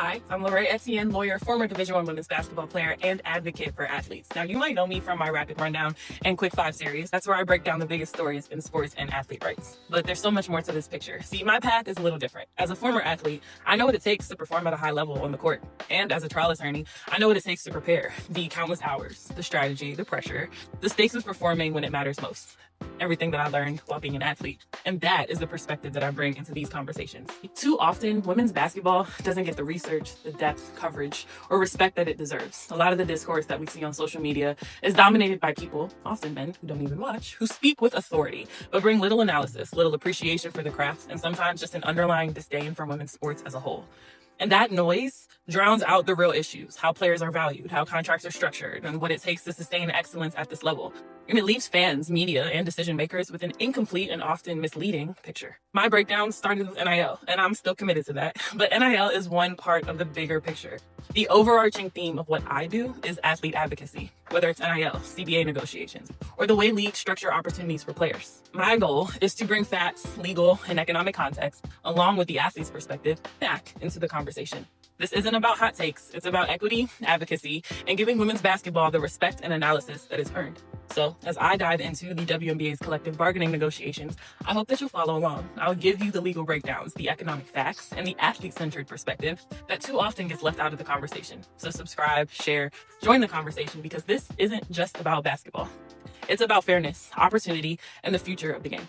Hi, I'm Lorraine Etienne, lawyer, former Division I women's basketball player, and advocate for athletes. Now, you might know me from my Rapid Rundown and Quick 5 series. That's where I break down the biggest stories in sports and athlete rights. But there's so much more to this picture. See, my path is a little different. As a former athlete, I know what it takes to perform at a high level on the court. And as a trial attorney, I know what it takes to prepare. The countless hours, the strategy, the pressure, the stakes of performing when it matters most. Everything that I learned while being an athlete. And that is the perspective that I bring into these conversations. Too often, women's basketball doesn't get the research, the depth, coverage, or respect that it deserves. A lot of the discourse that we see on social media is dominated by people, often men who don't even watch, who speak with authority, but bring little analysis, little appreciation for the craft, and sometimes just an underlying disdain for women's sports as a whole. And that noise drowns out the real issues, how players are valued, how contracts are structured, and what it takes to sustain excellence at this level. And it leaves fans, media, and decision makers with an incomplete and often misleading picture. My breakdown started with NIL, and I'm still committed to that. But NIL is one part of the bigger picture. The overarching theme of what I do is athlete advocacy, whether it's NIL, CBA negotiations, or the way leagues structure opportunities for players. My goal is to bring facts, legal, and economic context, along with the athlete's perspective, back into the conversation. This isn't about hot takes. It's about equity, advocacy, and giving women's basketball the respect and analysis that it's earned. So, as I dive into the WNBA's collective bargaining negotiations, I hope that you'll follow along. I'll give you the legal breakdowns, the economic facts, and the athlete-centered perspective that too often gets left out of the conversation. So subscribe, share, join the conversation, because this isn't just about basketball. It's about fairness, opportunity, and the future of the game.